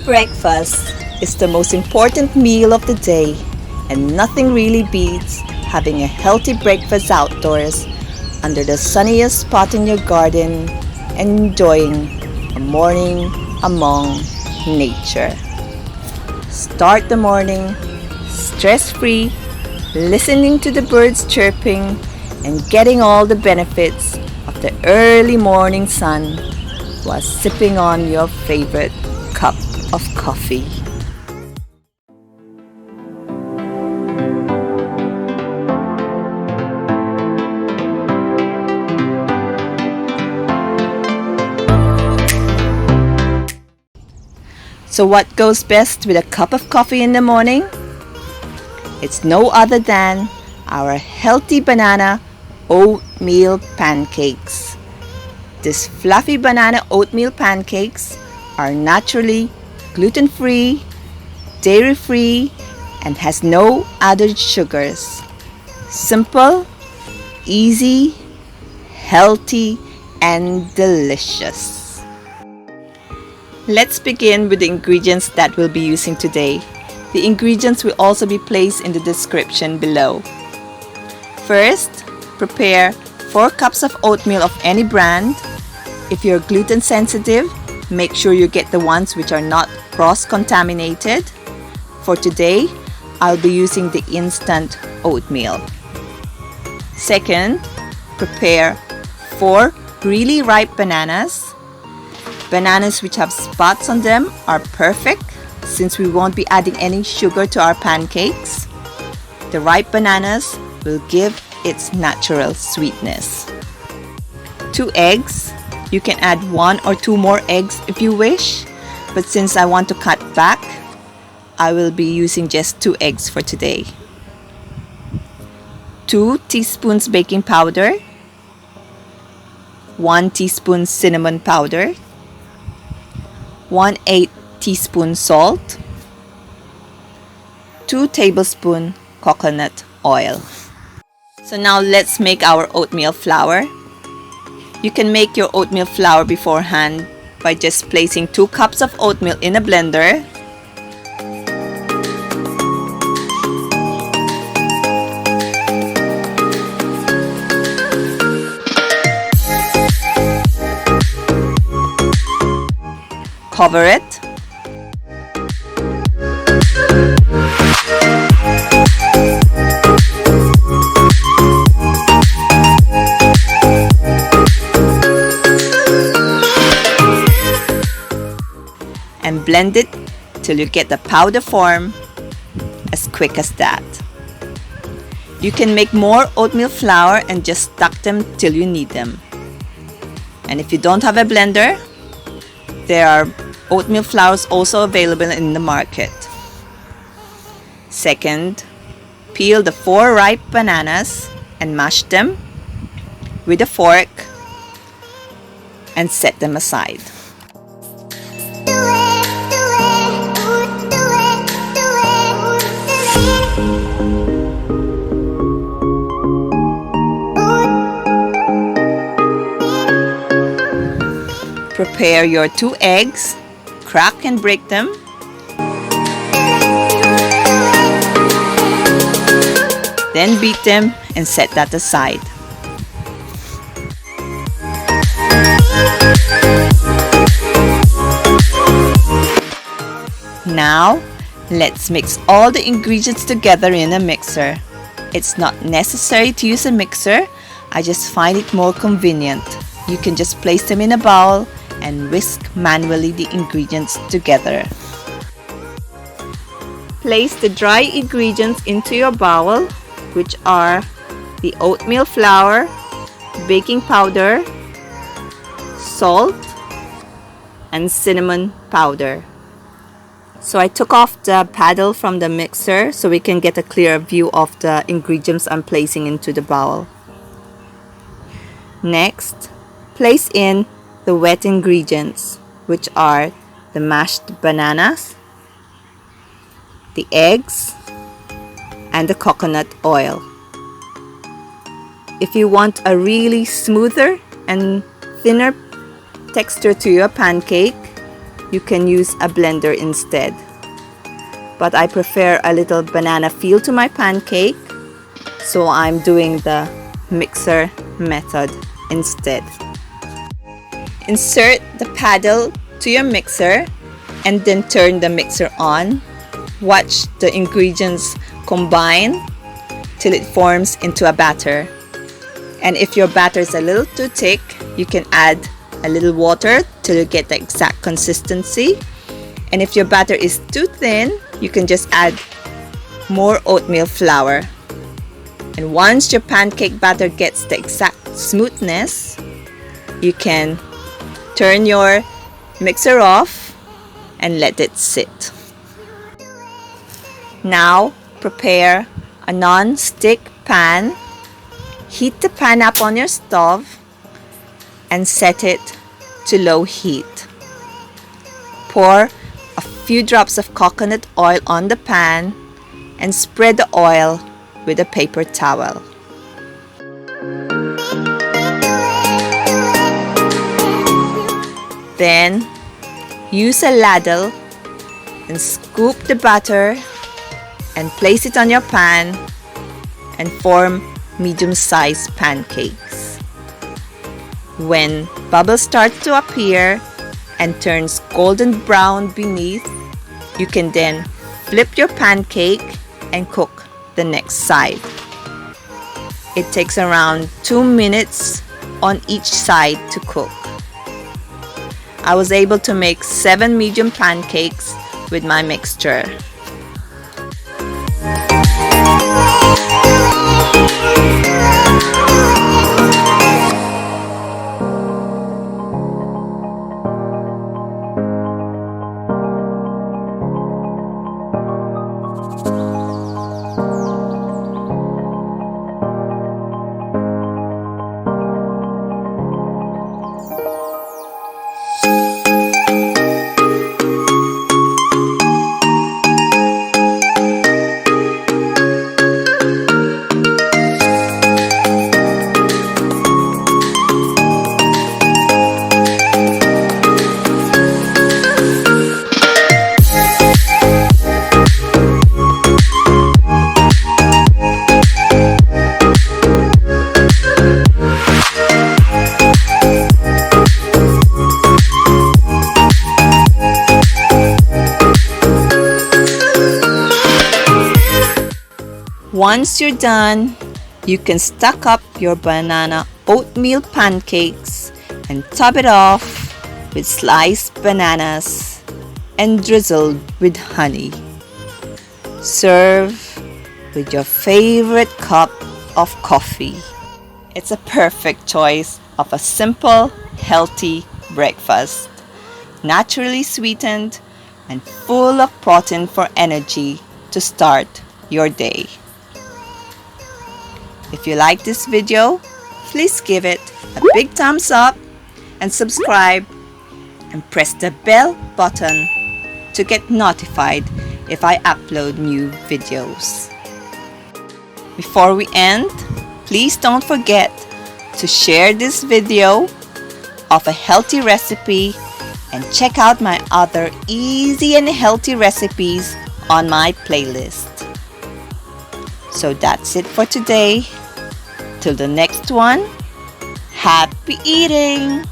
Breakfast is the most important meal of the day, and nothing really beats having a healthy breakfast outdoors under the sunniest spot in your garden, enjoying a morning among nature. Start the morning stress-free, listening to the birds chirping and getting all the benefits of the early morning sun while sipping on your favorite cup of coffee. So what goes best with a cup of coffee in the morning? It's no other than our healthy banana oatmeal pancakes. These fluffy banana oatmeal pancakes are naturally gluten-free, dairy-free, and has no added sugars. Simple, easy, healthy, and delicious. Let's begin with the ingredients that we'll be using today. The ingredients will also be placed in the description below. First, prepare 4 cups of oatmeal of any brand. If you're gluten sensitive, make sure you get the ones which are not cross-contaminated. For today, I'll be using the Instant Oatmeal. Second, prepare 4 really ripe bananas. Bananas which have spots on them are perfect since we won't be adding any sugar to our pancakes. The ripe bananas will give its natural sweetness. 2 eggs. You can add 1 or 2 more eggs if you wish, but since I want to cut back, I will be using just 2 eggs for today. 2 teaspoons baking powder, 1 teaspoon cinnamon powder, 1/8 teaspoon salt, 2 tablespoons coconut oil. So now let's make our oatmeal flour. You can make your oatmeal flour beforehand by just placing 2 cups of oatmeal in a blender. Cover it. And blend it till you get the powder form as quick as that. You can make more oatmeal flour and just stack them till you need them. And if you don't have a blender, there are oatmeal flours also available in the market. Second, peel the 4 ripe bananas and mash them with a fork and set them aside. Prepare your 2 eggs, crack and break them. Then beat them and set that aside. Now, let's mix all the ingredients together in a mixer. It's not necessary to use a mixer, I just find it more convenient. You can just place them in a bowl and whisk manually the ingredients together. Place the dry ingredients into your bowl, which are the oatmeal flour, baking powder, salt, and cinnamon powder. So I took off the paddle from the mixer so we can get a clearer view of the ingredients I'm placing into the bowl. Next, place in the wet ingredients, which are the mashed bananas, the eggs, and the coconut oil. If you want a really smoother and thinner texture to your pancake, you can use a blender instead. But I prefer a little banana feel to my pancake, so I'm doing the mixer method instead. Insert the paddle to your mixer and then turn the mixer on. Watch the ingredients combine till it forms into a batter. And if your batter is a little too thick, you can add a little water till you get the exact consistency. And if your batter is too thin, you can just add more oatmeal flour. And once your pancake batter gets the exact smoothness, you can turn your mixer off and let it sit. Now prepare a non-stick pan. Heat the pan up on your stove and set it to low heat. Pour a few drops of coconut oil on the pan and spread the oil with a paper towel. Then use a ladle and scoop the batter and place it on your pan and form medium-sized pancakes. When bubbles start to appear and turns golden brown beneath, you can then flip your pancake and cook the next side. It takes around 2 minutes on each side to cook. I was able to make 7 medium pancakes with my mixture. Once you're done, you can stack up your banana oatmeal pancakes and top it off with sliced bananas and drizzled with honey. Serve with your favorite cup of coffee. It's a perfect choice of a simple, healthy breakfast, naturally sweetened and full of protein for energy to start your day. If you like this video, please give it a big thumbs up and subscribe and press the bell button to get notified if I upload new videos. Before we end, please don't forget to share this video of a healthy recipe and check out my other easy and healthy recipes on my playlist. So that's it for today. Till the next one, happy eating!